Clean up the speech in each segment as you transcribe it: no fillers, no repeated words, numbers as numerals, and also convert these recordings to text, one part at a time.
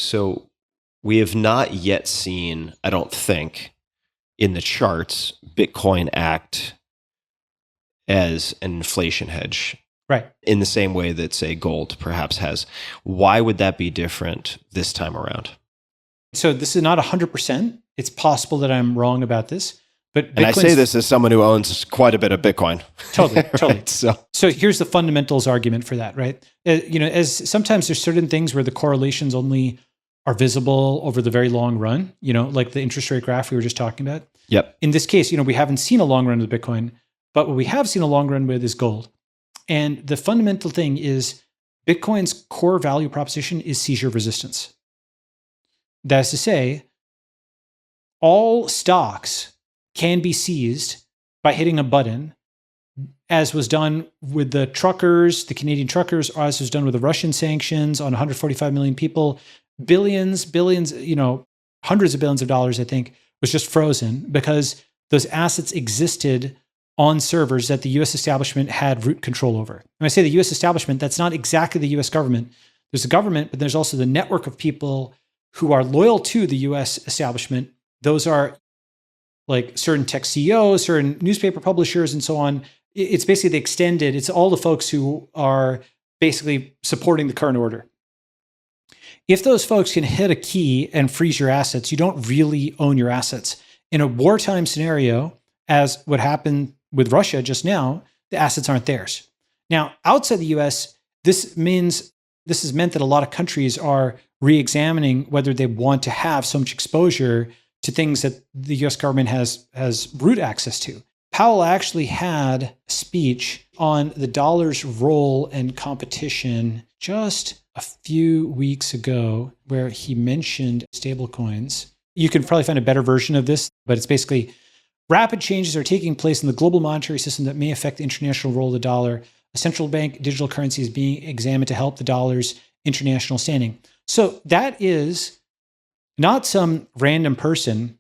So we have not yet seen, I don't think, in the charts, Bitcoin act as an inflation hedge. Right. In the same way that, say, gold perhaps has. Why would that be different this time around? So this is not 100%. It's possible that I'm wrong about this. But and I say this as someone who owns quite a bit of Bitcoin. Totally. Right? So here's the fundamentals argument for that, right? As sometimes there's certain things where the correlations only are visible over the very long run, like the interest rate graph we were just talking about. Yep. In this case, we haven't seen a long run with Bitcoin, but what we have seen a long run with is gold. And the fundamental thing is Bitcoin's core value proposition is seizure resistance. That is to say, all stocks can be seized by hitting a button, as was done with the truckers, the Canadian truckers, or as was done with the Russian sanctions on 145 million people. Billions, hundreds of billions of dollars, I think, was just frozen because those assets existed on servers that the US establishment had root control over. When I say the US establishment, that's not exactly the US government. There's a government, but there's also the network of people who are loyal to the US establishment. Those are like certain tech CEOs, certain newspaper publishers, and so on. It's basically the extended, it's all the folks who are basically supporting the current order. If those folks can hit a key and freeze your assets, you don't really own your assets. In a wartime scenario, as what happened with Russia just now, the assets aren't theirs. Now, outside the US, this has meant that a lot of countries are re-examining whether they want to have so much exposure to things that the US government has root access to. Powell actually had a speech on the dollar's role and competition just a few weeks ago where he mentioned stablecoins. You can probably find a better version of this, but it's basically rapid changes are taking place in the global monetary system that may affect the international role of the dollar. A central bank digital currency is being examined to help the dollar's international standing. So that is not some random person.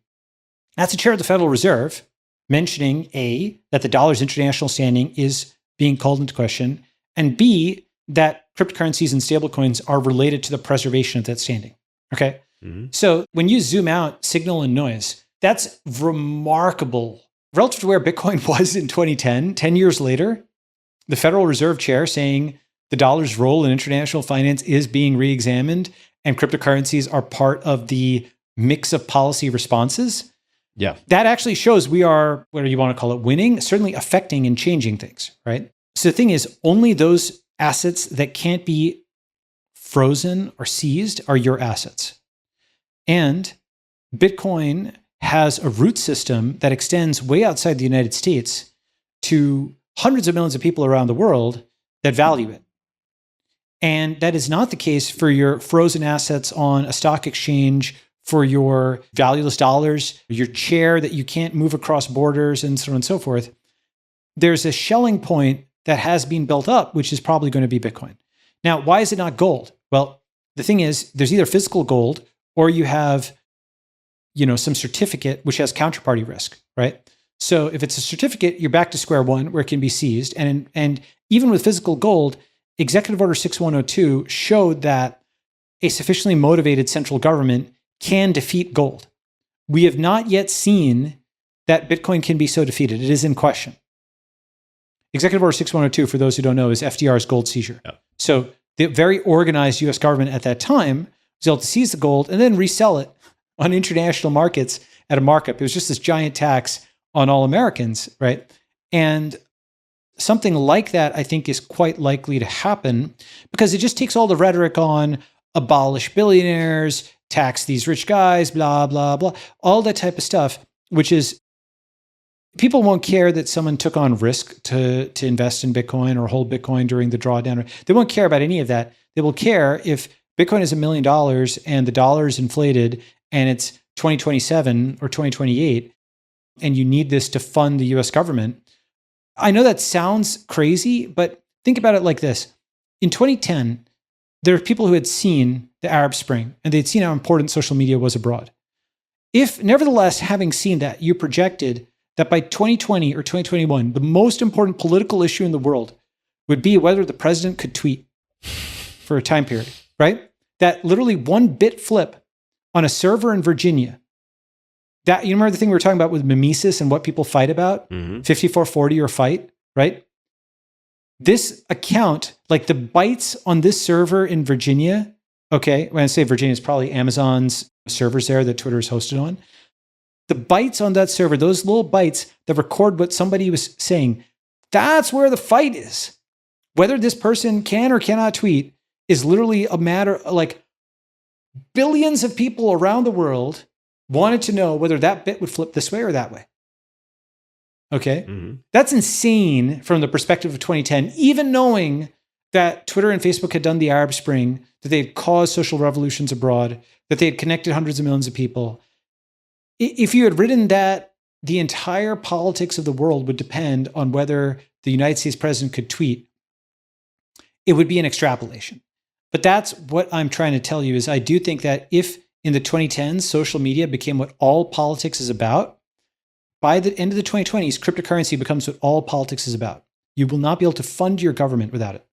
That's the chair of the Federal Reserve mentioning A, that the dollar's international standing is being called into question, and B, that cryptocurrencies and stablecoins are related to the preservation of that standing. Okay? Mm-hmm. So when you zoom out signal and noise, that's remarkable. Relative to where Bitcoin was in 2010, 10 years later, the Federal Reserve Chair saying the dollar's role in international finance is being re-examined and cryptocurrencies are part of the mix of policy responses. Yeah. That actually shows we are, whatever you want to call it, winning, certainly affecting and changing things, right? So the thing is, only those assets that can't be frozen or seized are your assets. And Bitcoin has a root system that extends way outside the United States to hundreds of millions of people around the world that value it. And that is not the case for your frozen assets on a stock exchange, for your valueless dollars, your chair that you can't move across borders, and so on and so forth. There's a shelling point that has been built up, which is probably going to be Bitcoin. Now, why is it not gold? Well, the thing is, there's either physical gold or you have, some certificate which has counterparty risk, right? So if it's a certificate, you're back to square one where it can be seized. And even with physical gold, Executive Order 6102 showed that a sufficiently motivated central government can defeat gold. We have not yet seen that Bitcoin can be so defeated. It is in question. Executive Order 6102, for those who don't know, is FDR's gold seizure. Yep. So the very organized US government at that time was able to seize the gold and then resell it on international markets at a markup. It was just this giant tax on all Americans, right? And something like that, I think, is quite likely to happen because it just takes all the rhetoric on abolish billionaires, tax these rich guys, blah, blah, blah, all that type of stuff, which is people won't care that someone took on risk to invest in Bitcoin or hold Bitcoin during the drawdown. They won't care about any of that. They will care if Bitcoin is $1 million and the dollar is inflated and it's 2027 or 2028, and you need this to fund the US government. I know that sounds crazy, but think about it like this. In 2010, there are people who had seen the Arab Spring and they'd seen how important social media was abroad. If, nevertheless, having seen that, you projected that by 2020 or 2021, the most important political issue in the world would be whether the president could tweet for a time period, right? that literally 1 bit flip on a server in Virginia, that, you remember the thing we were talking about with mimesis and what people fight about? 5440 or fight, right? This account, like the bytes on this server in Virginia, okay, when I say Virginia, it's probably Amazon's servers there that Twitter is hosted on. The bytes on that server, those little bytes that record what somebody was saying, that's where the fight is. Whether this person can or cannot tweet is literally a matter, like billions of people around the world wanted to know whether that bit would flip this way or that way. Okay? That's insane from the perspective of 2010, even knowing that Twitter and Facebook had done the Arab Spring, that they had caused social revolutions abroad, that they had connected hundreds of millions of people. If you had written that the entire politics of the world would depend on whether the United States president could tweet, it would be an extrapolation. But that's what I'm trying to tell you is I do think that if in the 2010s, social media became what all politics is about, by the end of the 2020s, cryptocurrency becomes what all politics is about. You will not be able to fund your government without it.